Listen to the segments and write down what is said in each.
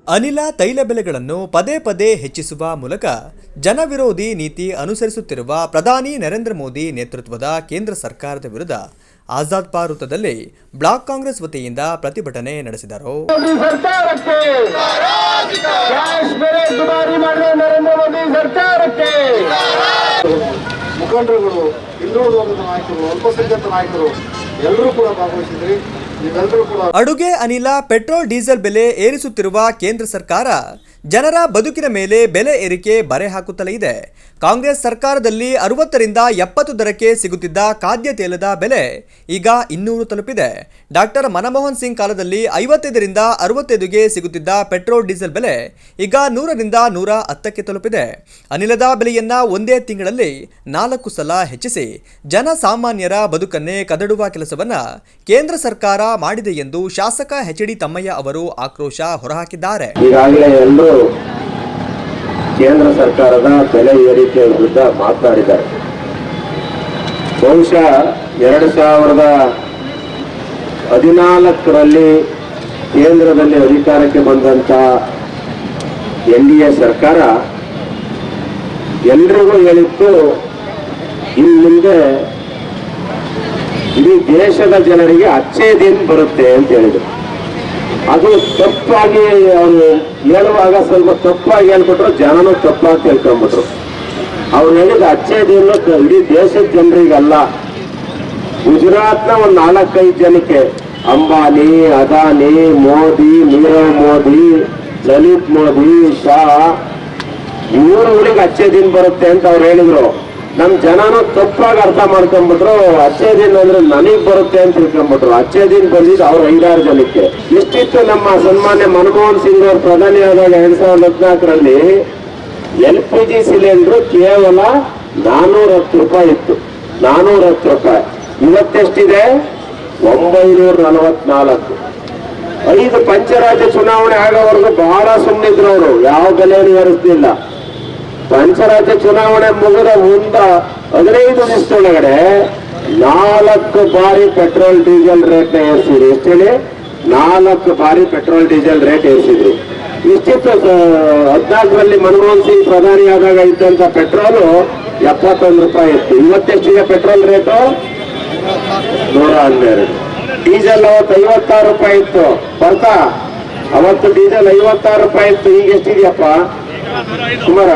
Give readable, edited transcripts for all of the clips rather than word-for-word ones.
ಅನಿಲ ತೈಲ ಬೆಲೆಗಳನ್ನು ಪದೇ ಪದೇ ಹೆಚ್ಚಿಸುವ ಮೂಲಕ ಜನವಿರೋಧಿ ನೀತಿ ಅನುಸರಿಸುತ್ತಿರುವ ಪ್ರಧಾನಿ ನರೇಂದ್ರ ಮೋದಿ ನೇತೃತ್ವದ ಕೇಂದ್ರ ಸರ್ಕಾರದ ವಿರುದ್ಧ ಆಜಾದ್ ಪಾರ್ ವೃತ್ತದಲ್ಲಿ ಬ್ಲಾಕ್ ಕಾಂಗ್ರೆಸ್ ವತಿಯಿಂದ ಪ್ರತಿಭಟನೆ ನಡೆಸಿದರು. ಮುಖಂಡರುಗಳು, ಹಿಂದುಳಿದ ವರ್ಗದ ನಾಯಕರು, ಅಲ್ಪಸಂಖ್ಯಾತ ನಾಯಕರು ಎಲ್ಲರೂ ಕೂಡ ಭಾಗವಹಿಸಿದ್ರಿ. ಅಡುಗೆ ಅನಿಲ, ಪೆಟ್ರೋಲ್, ಡೀಸೆಲ್ ಬೆಲೆ ಏರಿಸುತ್ತಿರುವ ಕೇಂದ್ರ ಸರ್ಕಾರ ಜನರ ಬದುಕಿನ ಮೇಲೆ ಬೆಲೆ ಏರಿಕೆ ಬರೆ ಹಾಕುತ್ತಲೇ ಇದೆ. ಕಾಂಗ್ರೆಸ್ ಸರ್ಕಾರದಲ್ಲಿ 60ರಿಂದ 70 ದರಕ್ಕೆ ಸಿಗುತ್ತಿದ್ದ ಖಾದ್ಯ ತೈಲದ ಬೆಲೆ ಈಗ 200 ತಲುಪಿದೆ. ಡಾಕ್ಟರ್ ಮನಮೋಹನ್ ಸಿಂಗ್ ಕಾಲದಲ್ಲಿ 55ರಿಂದ 65ಗೆ ಸಿಗುತ್ತಿದ್ದ ಪೆಟ್ರೋಲ್, ಡೀಸೆಲ್ ಬೆಲೆ ಈಗ 100ರಿಂದ 110ಕ್ಕೆ ತಲುಪಿದೆ. ಅನಿಲದ ಬೆಲೆಯನ್ನ ಒಂದೇ ತಿಂಗಳಲ್ಲಿ 4 ಸಲ ಹೆಚ್ಚಿಸಿ ಜನಸಾಮಾನ್ಯರ ಬದುಕನ್ನೇ ಕದಡುವ ಕೆಲಸವನ್ನ ಕೇಂದ್ರ ಸರ್ಕಾರ ಮಾಡಿದೆ ಎಂದು ಶಾಸಕ ಎಚ್.ಡಿ. ತಮ್ಮಯ್ಯ ಅವರು ಆಕ್ರೋಶ ಹೊರಹಾಕಿದ್ದಾರೆ. ಕೇಂದ್ರ ಸರ್ಕಾರದ ಬೆಲೆ ಏರಿಕೆ ವಿರುದ್ಧ ಮಾತನಾಡಿದ್ದಾರೆ. ಬಹುಶಃ 2014ರಲ್ಲಿ ಕೇಂದ್ರದಲ್ಲಿ ಅಧಿಕಾರಕ್ಕೆ ಬಂದಂತ NDA ಸರ್ಕಾರ ಎಲ್ರಿಗೂ ಹೇಳಿತ್ತು, ಇಲ್ಲಿಂದ ಇಡೀ ದೇಶದ ಜನರಿಗೆ ಅಚ್ಚೇ ದಿನ ಬರುತ್ತೆ ಅಂತ ಹೇಳಿದ್ರು. ಅದು ತಪ್ಪಾಗಿ ಅವರು ಹೇಳುವಾಗ ಸ್ವಲ್ಪ ತಪ್ಪಾಗಿ ಹೇಳ್ಬಿಟ್ರು, ಜನನು ತಪ್ಪಾಗಿ ತಿಳ್ಕೊಂಡ್ಬಿಟ್ರು. ಅವ್ರು ಹೇಳಿದ ಅಚ್ಚೇ ದಿನ ಇಡೀ ದೇಶದ ಜನರಿಗಲ್ಲ, ಗುಜರಾತ್ನ ಒಂದು 4-5 ಜನಕ್ಕೆ, ಅಂಬಾನಿ, ಅದಾನಿ, ಮೋದಿ, ನೀರವ್ ಮೋದಿ, ಲಲಿತ್ ಮೋದಿ, ಶಾ, ಇವರುಗಳಿಗೆ ಅಚ್ಚೇ ದಿನ ಬರುತ್ತೆ ಅಂತ ಅವ್ರು ಹೇಳಿದ್ರು. ನಮ್ ಜನನು ತಪ್ಪಾಗಿ ಅರ್ಥ ಮಾಡ್ಕೊಂಡ್ಬಿಟ್ರು. ಅಚ್ಚೇ ದಿನ ಅಂದ್ರೆ ನನಗ್ ಬರುತ್ತೆ ಅಂತ ತಿಳ್ಕೊಂಡ್ಬಿಟ್ರು. ಅಚ್ಚೇ ದಿನ ಬಂದಿದ್ದು ಅವ್ರು 5-6 ಜನಕ್ಕೆ. ಇಷ್ಟಿತ್ತು ನಮ್ಮ ಸನ್ಮಾನ್ಯ ಮನಮೋಹನ್ ಸಿಂಗ್ ಅವರು ಪ್ರಧಾನಿ ಆದಾಗ 2014ರಲ್ಲಿ LPG ಸಿಲಿಂಡರ್ ಕೇವಲ 410 ರೂಪಾಯಿ ಇತ್ತು. 410 ರೂಪಾಯಿ. ಇವತ್ತೆಷ್ಟಿದೆ? 944. 5 ಪಂಚರಾಜ್ಯ ಚುನಾವಣೆ ಆಗೋವರೆಗೂ ಬಹಳ ಸುಮ್ಮನಿದ್ರು ಅವರು, ಯಾವ ಬೆಲೆಯನ್ನು ಏರಿಸಲಿಲ್ಲ. ಪಂಚರಾಜ್ಯ ಚುನಾವಣೆ ಮುಗಿದ ಮುಂದ 15 ದಿವಸದೊಳಗಡೆ 4 ಬಾರಿ ಪೆಟ್ರೋಲ್ ಡೀಸೆಲ್ ರೇಟ್ ನ ಏರಿಸಿದ್ರು. ಎಷ್ಟು ಹೇಳಿ? 4 ಬಾರಿ ಪೆಟ್ರೋಲ್ ಡೀಸೆಲ್ ರೇಟ್ ಏರಿಸಿದ್ರು. ಇಷ್ಟಿತ್ತು. 14ರಲ್ಲಿ ಮನಮೋಹನ್ ಸಿಂಗ್ ಪ್ರಧಾನಿ ಆದಾಗ ಇದ್ದಂತ ಪೆಟ್ರೋಲು 71 ರೂಪಾಯಿ ಇತ್ತು. ಇವತ್ತೆಷ್ಟಿದೆ ಪೆಟ್ರೋಲ್ ರೇಟು? 112. ಡೀಸೆಲ್ ಅವತ್ತು 56 ರೂಪಾಯಿ ಇತ್ತು. ಬರ್ತಾ ಅವತ್ತು ಡೀಸೆಲ್ 56 ರೂಪಾಯಿ ಇತ್ತು. ಈಗ ಎಷ್ಟಿದೆಯಪ್ಪ? ಸುಮಾರ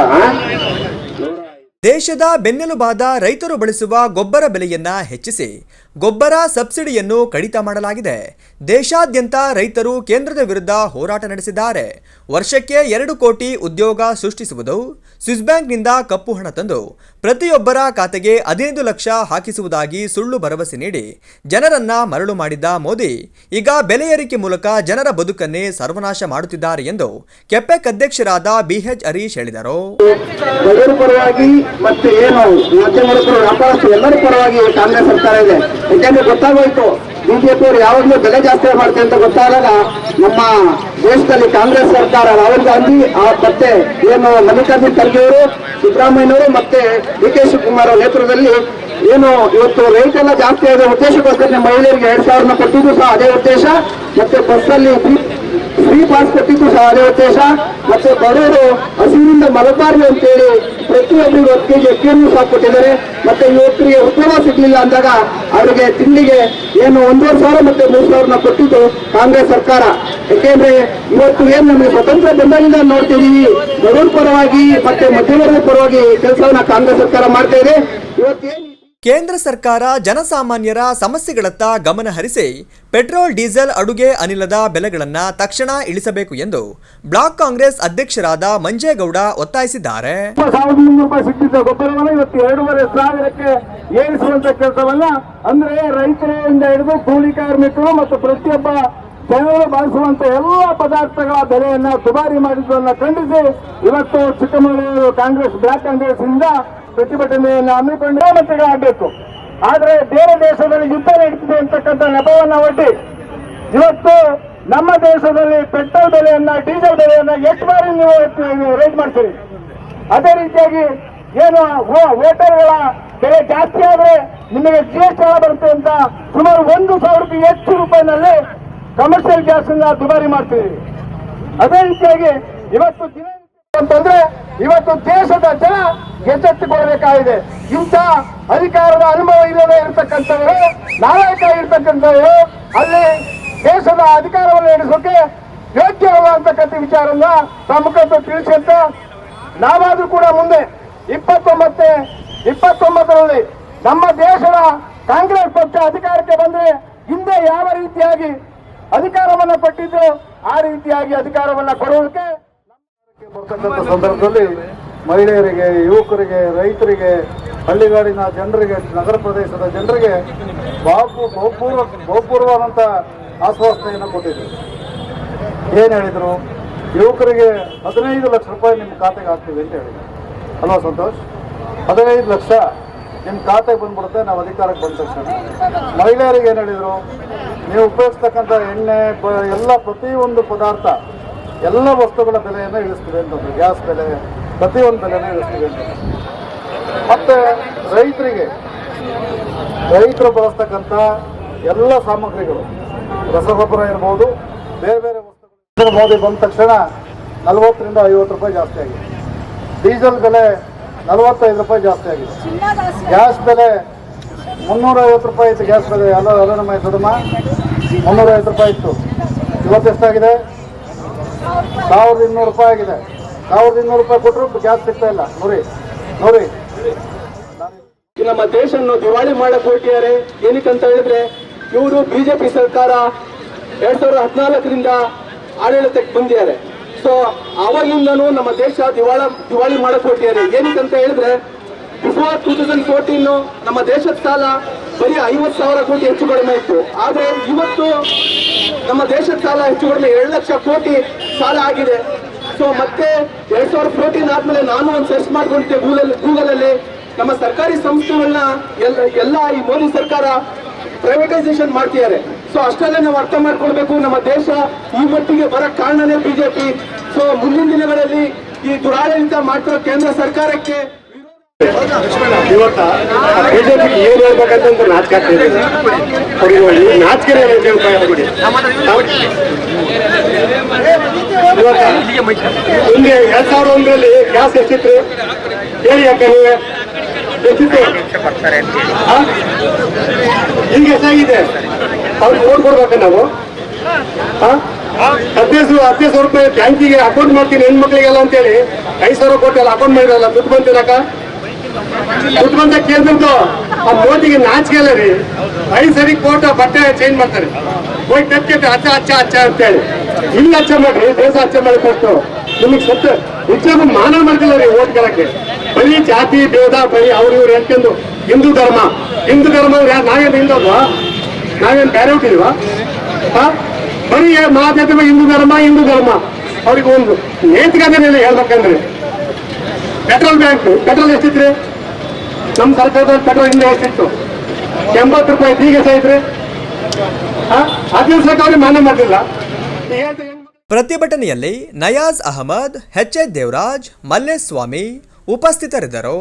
ದೇಶದ ಬೆನ್ನೆಲುಬಾದ ರೈತರು ಬಳಸುವ ಗೊಬ್ಬರ ಬೆಲೆಯನ್ನ ಹೆಚ್ಚಿಸಿ ಗೊಬ್ಬರ ಸಬ್ಸಿಡಿಯನ್ನು ಕಡಿತ ಮಾಡಲಾಗಿದೆ. ದೇಶಾದ್ಯಂತ ರೈತರು ಕೇಂದ್ರದ ವಿರುದ್ಧ ಹೋರಾಟ ನಡೆಸಿದ್ದಾರೆ. ವರ್ಷಕ್ಕೆ 2 ಕೋಟಿ ಉದ್ಯೋಗ ಸೃಷ್ಟಿಸುವುದು, ಸ್ವಿಸ್ ಬ್ಯಾಂಕ್ನಿಂದ ಕಪ್ಪು ಹಣ ತಂದು ಪ್ರತಿಯೊಬ್ಬರ ಖಾತೆಗೆ 15 ಲಕ್ಷ ಹಾಕಿಸುವುದಾಗಿ ಸುಳ್ಳು ಭರವಸೆ ನೀಡಿ ಜನರನ್ನ ಮರಳು ಮಾಡಿದ್ದ ಮೋದಿ ಈಗ ಬೆಲೆ ಏರಿಕೆ ಮೂಲಕ ಜನರ ಬದುಕನ್ನೇ ಸರ್ವನಾಶ ಮಾಡುತ್ತಿದ್ದಾರೆ ಎಂದು ಕೆಪೆಕ್ ಅಧ್ಯಕ್ಷರಾದ BH ಹರೀಶ್ ಹೇಳಿದರು. ಮತ್ತೆ ಏನು ಮಧ್ಯಮರು ವ್ಯಾಪಾರಸ್ಥರು ಎಲ್ಲರ ಪರವಾಗಿ ಕಾಂಗ್ರೆಸ್ ಸರ್ಕಾರ ಇದೆ. ಯಾಕೆಂದ್ರೆ ಗೊತ್ತಾಗೋಯ್ತು, ಬಿಜೆಪಿ ಅವರು ಯಾವಾಗಲೂ ಬೆಲೆ ಜಾಸ್ತಿ ಮಾಡ್ತಾರೆ ಅಂತ ಗೊತ್ತಾದಾಗ ನಮ್ಮ ದೇಶದಲ್ಲಿ ಕಾಂಗ್ರೆಸ್ ಸರ್ಕಾರ ರಾಹುಲ್ ಗಾಂಧಿ ಮತ್ತೆ ಏನು ಮಲ್ಲಿಕಾರ್ಜುನ್ ಖರ್ಗೆ ಅವರು, ಸಿದ್ದರಾಮಯ್ಯನವರು ಮತ್ತೆ DK ಶಿವಕುಮಾರ್ ಅವರ ನೇತೃತ್ವದಲ್ಲಿ ಏನು ಇವತ್ತು ರೇಟ್ ಎಲ್ಲ ಜಾಸ್ತಿ ಆದ ಉದ್ದೇಶಕ್ಕೋಸ್ಕರ ಮಹಿಳೆಯರಿಗೆ 2000 ಕೊಟ್ಟಿದ್ದು ಸಹ ಅದೇ ಉದ್ದೇಶ, ಮತ್ತೆ ಬಸ್ಸಲ್ಲಿ ಫ್ರೀ ಪಾಸ್ ಕೊಟ್ಟಿದ್ದು ಸಹ ಅದೇ ಉದ್ದೇಶ, ಮತ್ತೆ ಬಡವರು ಹಸಿವಿನಿಂದ ಮಲಬಾರದು ಅಂತೇಳಿ ಪ್ರತಿಯೊಬ್ಬರಿಗೆ 10 ಕೆಜಿ ಅಕ್ಕಿಯನ್ನು ಸಹ ಕೊಟ್ಟಿದ್ದಾರೆ. ಮತ್ತೆ ಯುವಕರಿಗೆ ಉದ್ಯೋಗ ಸಿಗ್ಲಿಲ್ಲ ಅಂದಾಗ ಅವರಿಗೆ ತಿಂಗಳಿಗೆ ಏನು 1,500 ಮತ್ತೆ 3,000 ಕೊಟ್ಟಿದ್ದು ಕಾಂಗ್ರೆಸ್ ಸರ್ಕಾರ. ಯಾಕೆಂದ್ರೆ ಇವತ್ತು ಏನ್ ನಮಗೆ ಸ್ವತಂತ್ರ ಬಂದಾಗಿಂದ ನೋಡ್ತಿದೀವಿ, ಬಡವರ ಪರವಾಗಿ ಮತ್ತೆ ಮಧ್ಯಮವರ್ಗದ ಪರವಾಗಿ ಕೆಲಸವನ್ನ ಕಾಂಗ್ರೆಸ್ ಸರ್ಕಾರ ಮಾಡ್ತಾ ಇದೆ. ಇವತ್ತೇನು ಕೇಂದ್ರ ಸರ್ಕಾರ ಜನಸಾಮಾನ್ಯರ ಸಮಸ್ಯೆಗಳತ್ತ ಗಮನ ಹರಿಸಿ ಪೆಟ್ರೋಲ್, ಡೀಸೆಲ್, ಅಡುಗೆ ಅನಿಲದ ಬೆಲೆಗಳನ್ನು ತಕ್ಷಣ ಇಳಿಸಬೇಕು ಎಂದು ಬ್ಲಾಕ್ ಕಾಂಗ್ರೆಸ್ ಅಧ್ಯಕ್ಷರಾದ ಮಂಜೇಗೌಡ ಒತ್ತಾಯಿಸಿದ್ದಾರೆ. 1,300 ರೂಪಾಯಿ ಸಿಕ್ಕಿದ್ದ ಗೊಬ್ಬರವನ್ನು ಇವತ್ತು 2,500ಕ್ಕೆ ಏರಿಸುವಂತ ಕೆಲಸವನ್ನ ಅಂದ್ರೆ ರೈತರಿಂದ ಹಿಡಿದು ಕೂಲಿ ಕಾರ್ಮಿಕರು ಮತ್ತು ಪ್ರತಿಯೊಬ್ಬ ಜನರು ಬಳಸುವಂತ ಎಲ್ಲ ಪದಾರ್ಥಗಳ ಬೆಲೆಯನ್ನ ದುಬಾರಿ ಮಾಡಿದ್ದನ್ನ ಖಂಡಿಸಿ ಇವತ್ತು ಚಿಕ್ಕಮಗಳೂರು ಕಾಂಗ್ರೆಸ್ ಬ್ಲಾಕ್ ಕಾಂಗ್ರೆಸ್ ಇಂದ ಪ್ರತಿಭಟನೆಯನ್ನು ಹಮ್ಮಿಕೊಂಡು ಮತಗಳಾಗಬೇಕು. ಆದ್ರೆ ಬೇರೆ ದೇಶದಲ್ಲಿ ಯುದ್ಧ ನಡೀತಿದೆ ಅಂತಕ್ಕಂಥ ನೆಪವನ್ನ ಒಡ್ಡಿ ಇವತ್ತು ನಮ್ಮ ದೇಶದಲ್ಲಿ ಪೆಟ್ರೋಲ್ ಬೆಲೆಯನ್ನ, ಡೀಸೆಲ್ ಬೆಲೆಯನ್ನ ಎಷ್ಟು ಬಾರಿ ನೀವು ರೈಸ್ ಮಾಡ್ತೀರಿ. ಅದೇ ರೀತಿಯಾಗಿ ಏನು ವೋಟರ್ಗಳ ಬೆಲೆ ಜಾಸ್ತಿ ಆದ್ರೆ ನಿಮಗೆ GST ಬರುತ್ತೆ ಅಂತ ಸುಮಾರು 1,000 ಹೆಚ್ಚು ರೂಪಾಯಿನಲ್ಲಿ ಕಮರ್ಷಿಯಲ್ ಗ್ಯಾಸ್ ಅನ್ನ ದುಬಾರಿ ಮಾಡ್ತಿದ್ದೀವಿ. ಅದೇ ರೀತಿಯಾಗಿ ಇವತ್ತು ದಿನ ಅಂತಂದ್ರೆ ಇವತ್ತು ದೇಶದ ಜನ ಎಚ್ಚೆತ್ತುಕೊಳ್ಳಬೇಕಾಗಿದೆ. ಇಂಥ ಅಧಿಕಾರದ ಅನುಭವ ಇಲ್ಲದೆ ಇರತಕ್ಕಂಥವರು, ನಾಯಕ ಇರತಕ್ಕಂಥವರು ಅಲ್ಲಿ ದೇಶದ ಅಧಿಕಾರವನ್ನು ನಡೆಸೋಕೆ ಯೋಗ್ಯವಲ್ಲ ಅಂತಕ್ಕಂಥ ವಿಚಾರವನ್ನ ಪ್ರಮುಖತೆ ತಿಳಿಸಂತ ನಾವಾದ್ರೂ ಕೂಡ ಮುಂದೆ 29ರಲ್ಲಿ ನಮ್ಮ ದೇಶದ ಕಾಂಗ್ರೆಸ್ ಪಕ್ಷ ಅಧಿಕಾರಕ್ಕೆ ಬಂದ್ರೆ ಹಿಂದೆ ಯಾವ ರೀತಿಯಾಗಿ ಅಧಿಕಾರವನ್ನ ಕೊಟ್ಟಿದ್ರು ಆ ರೀತಿಯಾಗಿ ಅಧಿಕಾರವನ್ನ ಕೊಡೋದಕ್ಕೆ ಬರ್ತಕ್ಕಂಥ ಸಂದರ್ಭದಲ್ಲಿ ಮಹಿಳೆಯರಿಗೆ, ಯುವಕರಿಗೆ, ರೈತರಿಗೆ, ಹಳ್ಳಿಗಾಡಿನ ಜನರಿಗೆ, ನಗರ ಪ್ರದೇಶದ ಜನರಿಗೆ ಬಹುಪೂರ್ವವಾದಂಥ ಆಶ್ವಾಸನೆಯನ್ನು ಕೊಟ್ಟಿದ್ರು. ಏನು ಹೇಳಿದರು? ಯುವಕರಿಗೆ 15 ಲಕ್ಷ ರೂಪಾಯಿ ನಿಮ್ಮ ಖಾತೆಗೆ ಹಾಕ್ತೀವಿ ಅಂತ ಹೇಳಿದ್ರು. ಅಲ್ವಾ ಸಂತೋಷ್? 15 ಲಕ್ಷ ನಿಮ್ಮ ಖಾತೆಗೆ ಬಂದ್ಬಿಡುತ್ತೆ ನಾವು ಅಧಿಕಾರಕ್ಕೆ ಬಂದ ತಕ್ಷಣ. ಮಹಿಳೆಯರಿಗೆ ಏನು ಹೇಳಿದರು? ನೀವು ಉಪಯೋಗಿಸ್ತಕ್ಕಂಥ ಎಣ್ಣೆ ಎಲ್ಲ ಪ್ರತಿಯೊಂದು ಪದಾರ್ಥ, ಎಲ್ಲ ವಸ್ತುಗಳ ಬೆಲೆಯನ್ನು ಇಳಿಸ್ತೀವಿ ಅಂತಂದ್ರೆ, ಗ್ಯಾಸ್ ಬೆಲೆ, ಪ್ರತಿಯೊಂದು ಬೆಲೆನ ಇಳಿಸ್ತೀವಿ ಅಂತ. ಮತ್ತೆ ರೈತರು ಬಳಸ್ತಕ್ಕಂಥ ಎಲ್ಲ ಸಾಮಗ್ರಿಗಳು, ರಸಗೊಬ್ಬರ ಇರ್ಬೋದು, ಬೇರೆ ಬೇರೆ ವಸ್ತುಗಳು ಮೋದಿ ಬಂದ ತಕ್ಷಣ 40 ರಿಂದ 50 ರೂಪಾಯಿ ಜಾಸ್ತಿ ಆಗಿದೆ. ಡೀಸೆಲ್ ಬೆಲೆ 45 ರೂಪಾಯಿ ಜಾಸ್ತಿ ಆಗಿದೆ. ಗ್ಯಾಸ್ ಬೆಲೆ 350 ರೂಪಾಯಿ ಇತ್ತು. ಗ್ಯಾಸ್ ಬೆಲೆ ಅಲ್ಲ ನಮ್ಮ ದೊಡ್ಡಮ್ಮ 350 ರೂಪಾಯಿ ಇತ್ತು. ಇವತ್ತೆಷ್ಟಾಗಿದೆ? 1200 ರೂಪಾಯಿ ಆಗಿದೆ. 1200 ರೂಪಾಯಿ ಕೊಟ್ಟರು ಗ್ಯಾಸ್ ಸಿಗ್ತಾ ಇಲ್ಲ. ನೋಡಿ ನಮ್ಮ ದೇಶವನ್ನು ದಿವಾಳಿ ಮಾಡಕ್ ಹೊರಟಿದ್ದಾರೆ. ಏನಕ್ಕಂತ ಹೇಳಿದ್ರೆ ಇವರು ಬಿಜೆಪಿ ಸರ್ಕಾರ 2014ರಿಂದ ಆಡಳಿತಕ್ಕೆ ಬಂದಿದ್ದಾರೆ. ಸೊ ಅವಾಗಿಂದನೂ ನಮ್ಮ ದೇಶ ದಿವಾಳಿ ಮಾಡಕ್ ಹೊರಟಿದ್ದಾರೆ. ಏನಕ್ಕಂತ ಹೇಳಿದ್ರೆ ಬಿಫೋರ್ 2014 ನಮ್ಮ ದೇಶದ ಸಾಲ ಬರೀ 50,000 ಕೋಟಿ ಹೆಚ್ಚು ಕಡಿಮೆ ಇತ್ತು. ಆದ್ರೆ ಇವತ್ತು ನಮ್ಮ ದೇಶದ ಸಾಲ ಹೆಚ್ಚು ಕಡಿಮೆ 2 ಲಕ್ಷ ಕೋಟಿ ಸಾಲ ಆಗಿದೆ. ಸೊ ಮತ್ತೆ 2014 ಆದ್ಮೇಲೆ ನಾನು ಒಂದು ಸರ್ಚ್ ಮಾಡ್ಕೊಂಡಿದ್ದೆ ಗೂಗಲ್ ಅಲ್ಲಿ, ನಮ್ಮ ಸರ್ಕಾರಿ ಸಂಸ್ಥೆಗಳನ್ನ ಎಲ್ಲ ಈ ಮೋದಿ ಸರ್ಕಾರ ಪ್ರೈವೇಟೈಸೇಷನ್ ಮಾಡ್ತಿದ್ದಾರೆ. ಸೊ ಅಷ್ಟಲ್ಲೇ ನಾವು ಅರ್ಥ ಮಾಡ್ಕೊಳ್ಬೇಕು, ನಮ್ಮ ದೇಶ ಈ ಮಟ್ಟಿಗೆ ಬರಕ್ ಕಾರಣನೇ ಬಿಜೆಪಿ. ಸೊ ಮುಂದಿನ ದಿನಗಳಲ್ಲಿ ಈ ದುರಾಡಳಿತ ಮಾಡ್ತಿರೋ ಕೇಂದ್ರ ಸರ್ಕಾರಕ್ಕೆ ಇವತ್ತ ಬಿಜೆಪಿ ಏನ್ ಹೇಳ್ಬೇಕಂತ ನಾಚಿಕೆ ಆಗ್ತಿದೆ. ನಾಚಿಕೆ ಹಿಂದೆ 2001ರಲ್ಲಿ ಗ್ಯಾಸ್ ಎಷ್ಟಿತ್ತು ಹೇಳಿ ಯಾಕ ನೀವೇ? ಎಷ್ಟಿತ್ತು? ಈಗ ಎಷ್ಟಾಗಿದೆ? ಅವ್ರಿಗೆ ಓಟ್ ಕೊಡ್ಬೇಕ ನಾವು? 15,000 ರೂಪಾಯಿ ಬ್ಯಾಂಕಿಗೆ ಅಕೌಂಟ್ ಮಾಡ್ತೀನಿ ಹೆಣ್ಮಕ್ಳಿಗೆಲ್ಲ ಅಂತೇಳಿ 5,000 ಕೋಟಿ ಎಲ್ಲ ಅಕೌಂಟ್ ಮಾಡಿರಲ್ಲ. ದುಡ್ಡು ಬಂತಿರಕ ದುಡ್ಡು ಬಂದ ಕೇಳ್ಬಿಟ್ಟು ಆ ಮೋದಿಗೆ ನಾಚಿಕೆ ಅಲ್ಲ ರೀ. 5 ಸರಿ ಕೋಟ ಬಟ್ಟೆ ಚೇಂಜ್ ಮಾಡ್ತಾರೆ. ಹೋಗಿ ತೆಪ್ಪಿಟ್ಟು ಅಚ್ಚ ಅಂತೇಳಿ ಇಲ್ಲಿ ಹಚ್ಚ ಮಾಡ್ರಿ, ದೇಶ ಹಚ್ಚ ಮಾಡಿ ಕೊಟ್ಟು ನಿಮಗೆ ಸತ್ತು ನಿಜ ಮಾನ ಮಾಡ್ತಿಲ್ಲ ರೀ ಓಟ್ ಕೇಳಕ್ಕೆ. ಬರೀ ಜಾತಿ ಭೇದ ಬರೀ ಅವ್ರು ಇವ್ರು ಹೇಳ್ಕೊಂಡು ಹಿಂದೂ ಧರ್ಮ ನಾವೇನು ಹಿಂದಲ್ವಾ? ನಾವೇನು ಬೇರೆ ಹುಟ್ಟಿಲ್ವಾ? ಬರೀ ಮಾತಾಡ್ತೀವಿ ಹಿಂದೂ ಧರ್ಮ. ಅವ್ರಿಗೆ ಒಂದು ನೇತಿಗಾದ್ರೆ ಹೇಳ್ಬೇಕಂದ್ರೆ ಪೆಟ್ರೋಲ್ ಎಷ್ಟಿತ್ರಿ? ನಮ್ಮ ಸರ್ಕಾರದಲ್ಲಿ ಪೆಟ್ರೋಲ್ ಹಿಂದೆ ಎಷ್ಟಿತ್ತು? 80 ರೂಪಾಯಿ. ಈಗ ಎಷ್ಟಾಯ್ತ್ರಿ? 10 ಅವ್ರಿಗೆ ಮಾನ್ಯ ಮಾಡ್ತಿಲ್ಲ. ಪ್ರತಿಭಟನೆಯಲ್ಲಿ ನಯಾಜ್ ಅಹಮದ್, ಎಚ್.ಎ. ದೇವರಾಜ್, ಮಲ್ಲೇಸ್ವಾಮಿ ಉಪಸ್ಥಿತರಿದ್ದರು.